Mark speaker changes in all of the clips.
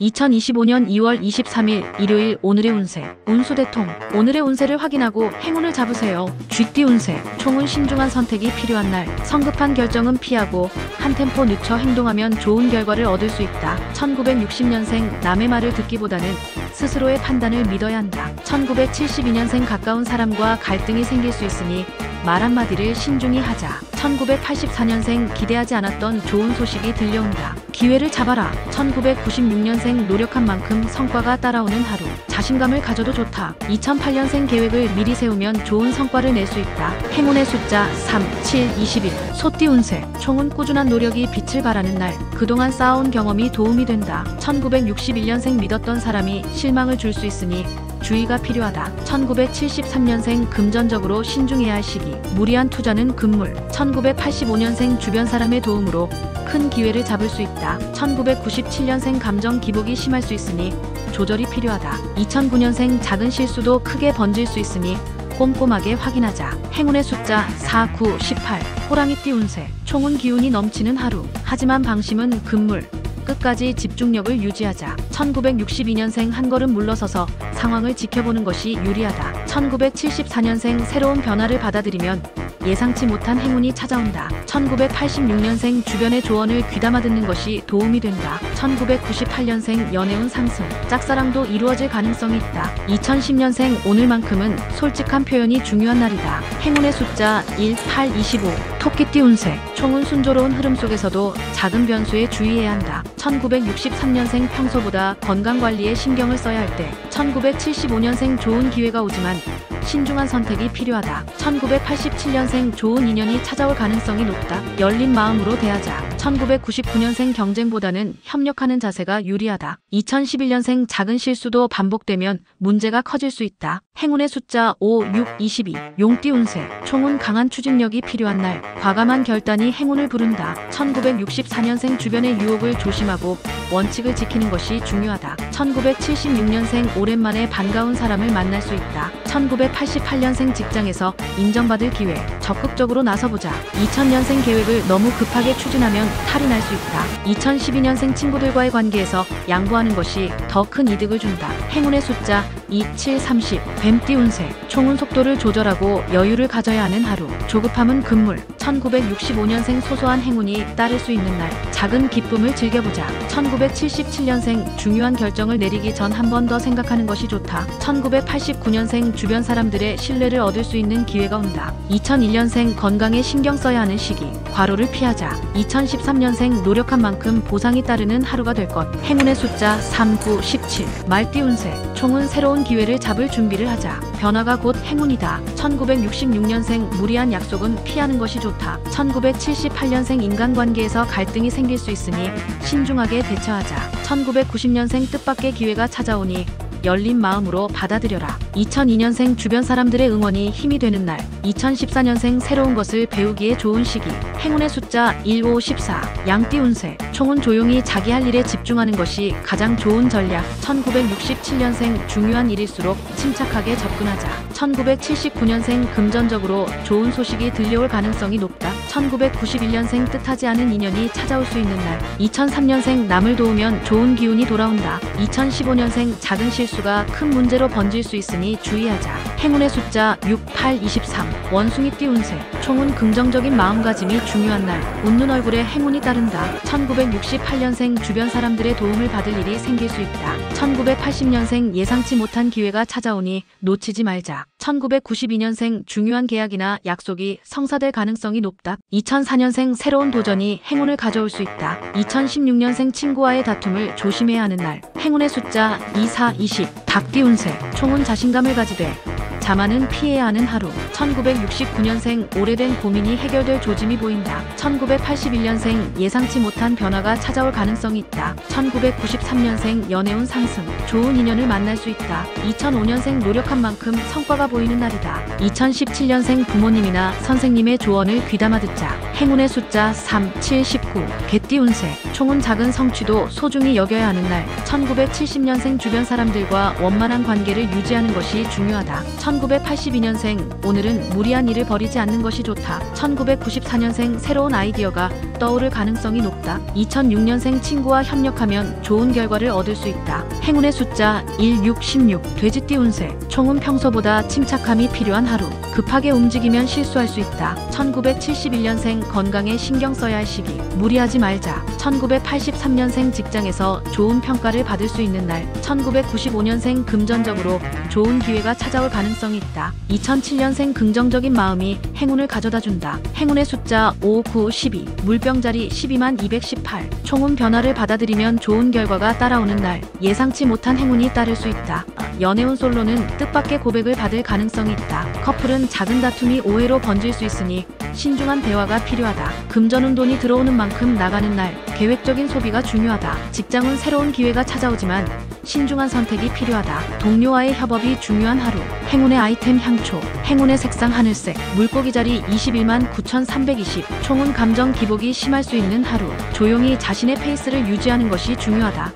Speaker 1: 2025년 2월 23일 일요일 오늘의 운세, 운수대통. 오늘의 운세를 확인하고 행운을 잡으세요. 쥐띠 운세, 총은 신중한 선택이 필요한 날. 성급한 결정은 피하고 한 템포 늦춰 행동하면 좋은 결과를 얻을 수 있다. 1960년생, 남의 말을 듣기보다는 스스로의 판단을 믿어야 한다. 1972년생, 가까운 사람과 갈등이 생길 수 있으니 말 한마디를 신중히 하자. 1984년생, 기대하지 않았던 좋은 소식이 들려온다. 기회를 잡아라. 1996년생, 노력한 만큼 성과가 따라오는 하루. 자신감을 가져도 좋다. 2008년생, 계획을 미리 세우면 좋은 성과를 낼 수 있다. 행운의 숫자 3, 7, 21. 소띠 운세, 총은 꾸준한 노력이 빛을 발하는 날. 그동안 쌓아온 경험이 도움이 된다. 1961년생, 믿었던 사람이 실망을 줄 수 있으니 주의가 필요하다. 1973년생, 금전적으로 신중해야 할 시기. 무리한 투자는 금물. 1985년생, 주변 사람의 도움으로 큰 기회를 잡을 수 있다. 1997년생, 감정 기복이 심할 수 있으니 조절이 필요하다. 2009년생, 작은 실수도 크게 번질 수 있으니 꼼꼼하게 확인하자. 행운의 숫자 4, 9, 18. 호랑이띠 운세, 총은 기운이 넘치는 하루. 하지만 방심은 금물. 끝까지 집중력을 유지하자. 1962년생, 한 걸음 물러서서 상황을 지켜보는 것이 유리하다. 1974년생, 새로운 변화를 받아들이면 예상치 못한 행운이 찾아온다. 1986년생, 주변의 조언을 귀담아 듣는 것이 도움이 된다. 1998년생, 연애운 상승. 짝사랑도 이루어질 가능성이 있다. 2010년생, 오늘만큼은 솔직한 표현이 중요한 날이다. 행운의 숫자 1, 8, 25. 토끼띠 운세, 총은 순조로운 흐름 속에서도 작은 변수에 주의해야 한다. 1963년생, 평소보다 건강관리에 신경을 써야 할 때. 1975년생, 좋은 기회가 오지만 신중한 선택이 필요하다. 1987년생, 좋은 인연이 찾아올 가능성이 높다. 열린 마음으로 대하자. 1999년생, 경쟁보다는 협력하는 자세가 유리하다. 2011년생, 작은 실수도 반복되면 문제가 커질 수 있다. 행운의 숫자 5, 6, 22. 용띠 운세, 총은 강한 추진력이 필요한 날. 과감한 결단이 행운을 부른다. 1964년생, 주변의 유혹을 조심하고 원칙을 지키는 것이 중요하다. 1976년생, 오랜만에 반가운 사람을 만날 수 있다. 1988년생, 직장에서 인정받을 기회. 적극적으로 나서보자. 2000년생, 계획을 너무 급하게 추진하면 탈이 날 수 있다. 2012년생, 친구들과의 관계에서 양보하는 것이 더 큰 이득을 준다. 행운의 숫자 2, 7, 30. 뱀띠 운세, 총은 속도를 조절하고 여유를 가져야 하는 하루. 조급함은 금물. 1965년생, 소소한 행운이 따를 수 있는 날. 작은 기쁨을 즐겨보자. 1977년생, 중요한 결정을 내리기 전 한 번 더 생각하는 것이 좋다. 1989년생, 주변 사람들의 신뢰를 얻을 수 있는 기회가 온다. 2001년생, 건강에 신경 써야 하는 시기. 과로를 피하자. 2013년생, 노력한 만큼 보상이 따르는 하루가 될 것. 행운의 숫자 3, 9, 17. 말띠 운세, 총은 새로운 기회를 잡을 준비를 하자. 변화가 곧 행운이다. 1966년생, 무리한 약속은 피하는 것이 좋다. 1978년생, 인간관계에서 갈등이 생길 수 있으니 신중하게 대처하자. 1990년생, 뜻밖의 기회가 찾아오니 열린 마음으로 받아들여라. 2002년생, 주변 사람들의 응원이 힘이 되는 날. 2014년생, 새로운 것을 배우기에 좋은 시기. 행운의 숫자 1, 5, 14. 양띠 운세, 총은 조용히 자기 할 일에 집중하는 것이 가장 좋은 전략. 1967년생, 중요한 일일수록 침착하게 접근하자. 1979년생, 금전적으로 좋은 소식이 들려올 가능성이 높다. 1991년생, 뜻하지 않은 인연이 찾아올 수 있는 날. 2003년생, 남을 도우면 좋은 기운이 돌아온다. 2015년생, 작은 실수가 큰 문제로 번질 수 있으니 주의하자. 행운의 숫자 6, 8, 23. 원숭이띠 운세, 총은 긍정적인 마음가짐이 중요한 날. 웃는 얼굴에 행운이 따른다. 1968년생, 주변 사람들의 도움을 받을 일이 생길 수 있다. 1980년생, 예상치 못한 기회가 찾아오니 놓치지 말자. 1992년생, 중요한 계약이나 약속이 성사될 가능성이 높다. 2004년생, 새로운 도전이 행운을 가져올 수 있다. 2016년생, 친구와의 다툼을 조심해야 하는 날. 행운의 숫자 2, 4, 20. 닭띠 운세, 총은 자신감을 가지되 자만은 피해야 하는 하루. 1969년생, 오래된 고민이 해결될 조짐이 보인다. 1981년생, 예상치 못한 변화가 찾아올 가능성이 있다. 1993년생, 연애운 상승. 좋은 인연을 만날 수 있다. 2005년생, 노력한 만큼 성과가 보이는 날이다. 2017년생, 부모님이나 선생님의 조언을 귀담아 듣자. 행운의 숫자 3, 7, 19. 개띠 운세. 총은 작은 성취도 소중히 여겨야 하는 날. 1970년생 주변 사람들과 원만한 관계를 유지하는 것이 중요하다. 1982년생 오늘은 무리한 일을 벌이지 않는 것이 좋다. 1994년생 새로운 아이디어가 떠오를 가능성이 높다. 2006년생 친구와 협력하면 좋은 결과를 얻을 수 있다. 행운의 숫자 1, 6, 16. 돼지띠 운세. 총은 평소보다 침착함이 필요한 하루. 급하게 움직이면 실수할 수 있다. 1971년생 건강에 신경 써야 할 시기. 무리하지 말자. 1983년생 직장에서 좋은 평가를 받을 수 있는 날. 1995년생 금전적으로 좋은 기회가 찾아올 가능성이 있다. 2007년생 긍정적인 마음이 행운을 가져다 준다. 행운의 숫자 5, 9, 12. 물병자리 12만 218. 총은 변화를 받아들이면 좋은 결과가 따라오는 날. 예상치 못한 행운이 따를 수 있다. 연애운 솔로는 뜻밖의 고백을 받을 가능성이 있다. 커플은 작은 다툼이 오해로 번질 수 있으니 신중한 대화가 필요하다. 금전운 돈이 들어오는 만큼 나가는 날. 계획적인 소비가 중요하다. 직장은 새로운 기회가 찾아오지만 신중한 선택이 필요하다. 동료와의 협업이 중요한 하루. 행운의 아이템 향초. 행운의 색상 하늘색. 물고기 자리 21만 9,320. 총은 감정 기복이 심할 수 있는 하루. 조용히 자신의 페이스를 유지하는 것이 중요하다.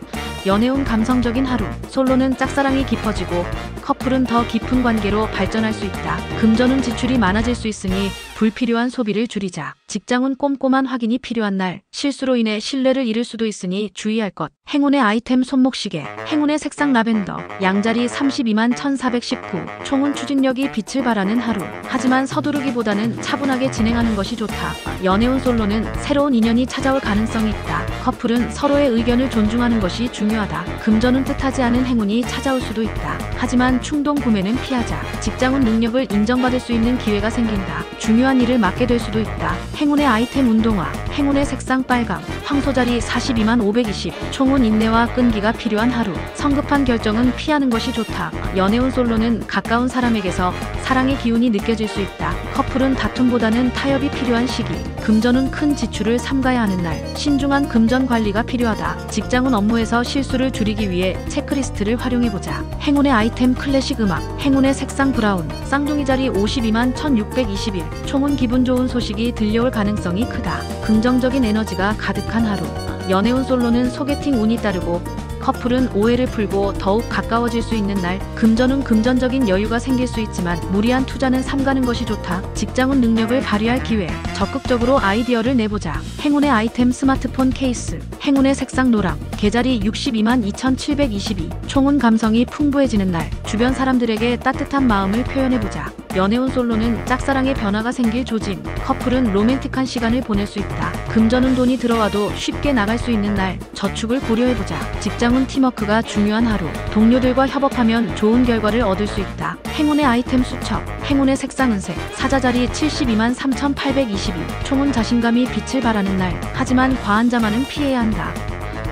Speaker 1: 연애운 감성적인 하루. 솔로는 짝사랑이 깊어지고 커플은 더 깊은 관계로 발전할 수 있다. 금전운 지출이 많아질 수 있으니 불필요한 소비를 줄이자. 직장은 꼼꼼한 확인이 필요한 날. 실수로 인해 신뢰를 잃을 수도 있으니 주의할 것. 행운의 아이템 손목시계. 행운의 색상 라벤더. 양자리 32만 1419. 총은 추진력이 빛을 발하는 하루. 하지만 서두르기보다는 차분하게 진행하는 것이 좋다. 연애운 솔로는 새로운 인연이 찾아올 가능성이 있다. 커플은 서로의 의견을 존중하는 것이 중요하다. 금전은 뜻하지 않은 행운이 찾아올 수도 있다. 하지만 충동 구매는 피하자. 직장은 능력을 인정받을 수 있는 기회가 생긴다. 중요한 일을 맡게 될 수도 있다. 행운의 아이템 운동화. 행운의 색상 빨강. 황소자리 42만 520. 총은 인내와 끈기가 필요한 하루. 성급한 결정은 피하는 것이 좋다. 연애운 솔로는 가까운 사람에게서 사랑의 기운이 느껴질 수 있다. 커플은 다툼보다는 타협이 필요한 시기. 금전은 큰 지출을 삼가야 하는 날. 신중한 금전 관리가 필요하다. 직장은 업무에서 실수를 줄이기 위해 체크리스트를 활용해보자. 행운의 아이템 클래식 음악. 행운의 색상 브라운. 쌍둥이 자리 52만 1621. 총은 기분 좋은 소식이 들려올 가능성이 크다. 긍정적인 에너지가 가득한 하루. 연애운 솔로는 소개팅 운이 따르고 커플은 오해를 풀고 더욱 가까워질 수 있는 날. 금전은 금전적인 여유가 생길 수 있지만 무리한 투자는 삼가는 것이 좋다. 직장은 능력을 발휘할 기회. 적극적으로 아이디어를 내보자. 행운의 아이템 스마트폰 케이스. 행운의 색상 노랑. 계자리 62만 2722. 총은 감성이 풍부해지는 날. 주변 사람들에게 따뜻한 마음을 표현해보자. 연애운 솔로는 짝사랑의 변화가 생길 조짐. 커플은 로맨틱한 시간을 보낼 수 있다. 금전은 돈이 들어와도 쉽게 나갈 수 있는 날. 저축을 고려해보자. 직장은 팀워크가 중요한 하루. 동료들과 협업하면 좋은 결과를 얻을 수 있다. 행운의 아이템 수첩. 행운의 색상 은색. 사자자리 72만 3822. 총은 자신감이 빛을 발하는 날. 하지만 과한 자만은 피해야 한다.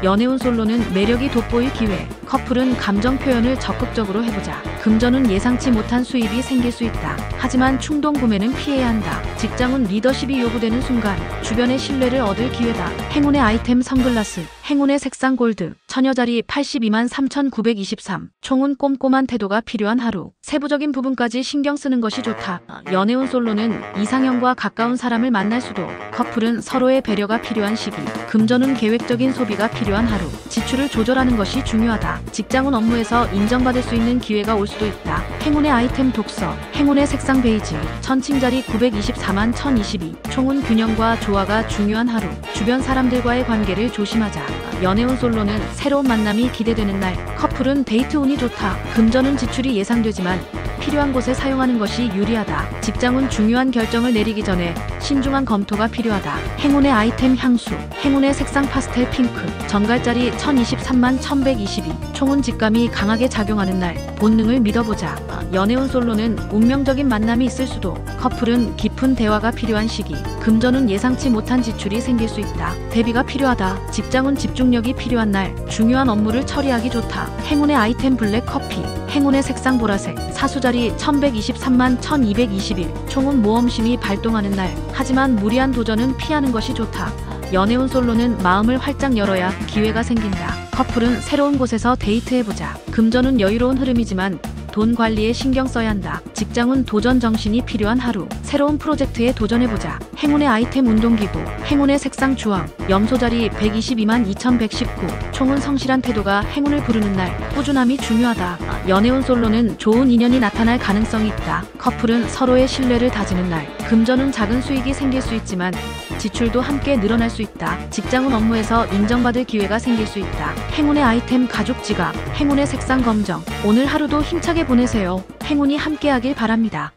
Speaker 1: 연애운 솔로는 매력이 돋보일 기회. 커플은 감정 표현을 적극적으로 해보자. 금전은 예상치 못한 수입이 생길 수 있다. 하지만 충동 구매는 피해야 한다. 직장은 리더십이 요구되는 순간 주변의 신뢰를 얻을 기회다. 행운의 아이템 선글라스. 행운의 색상 골드. 처녀자리 82만 3923. 총은 꼼꼼한 태도가 필요한 하루. 세부적인 부분까지 신경 쓰는 것이 좋다. 연애운 솔로는 이상형과 가까운 사람을 만날 수도. 커플은 서로의 배려가 필요한 시기. 금전은 계획적인 소비가 필요한 하루. 지출을 조절하는 것이 중요하다. 직장은 업무에서 인정받을 수 있는 기회가 올 수도 있다. 행운의 아이템 독서. 행운의 색상 베이지. 천칭자리 924만 1022. 총은 균형과 조화가 중요한 하루. 주변 사람들과의 관계를 조심하자. 연애운 솔로는 새로운 만남이 기대되는 날. 커플은 데이트 운이 좋다. 금전은 지출이 예상되지만 필요한 곳에 사용하는 것이 유리하다. 직장은 중요한 결정을 내리기 전에 신중한 검토가 필요하다. 행운의 아이템 향수. 행운의 색상 파스텔 핑크. 전갈자리 1023만 1122. 총은 직감이 강하게 작용하는 날. 본능을 믿어보자. 연애운 솔로는 운명적인 만남이 있을 수도. 커플은 깊은 대화가 필요한 시기. 금전은 예상치 못한 지출이 생길 수 있다. 대비가 필요하다. 직장은 집중력이 필요한 날. 중요한 업무를 처리하기 좋다. 행운의 아이템 블랙 커피. 행운의 색상 보라색. 사수자리 1123만 1221. 총은 모험심이 발동하는 날. 하지만 무리한 도전은 피하는 것이 좋다. 연애운 솔로는 마음을 활짝 열어야 기회가 생긴다. 커플은 새로운 곳에서 데이트해보자. 금전은 여유로운 흐름이지만 돈 관리에 신경 써야 한다. 직장운 도전 정신이 필요한 하루. 새로운 프로젝트에 도전해보자. 행운의 아이템 운동기구. 행운의 색상 주황. 염소자리 122만 2119. 총은 성실한 태도가 행운을 부르는 날. 꾸준함이 중요하다. 연애운 솔로는 좋은 인연이 나타날 가능성이 있다. 커플은 서로의 신뢰를 다지는 날. 금전은 작은 수익이 생길 수 있지만 지출도 함께 늘어날 수 있다. 직장운 업무에서 인정받을 기회가 생길 수 있다. 행운의 아이템 가죽 지갑. 행운의 색상 검정. 오늘 하루도 힘차게 보내세요. 행운이 함께하길 바랍니다.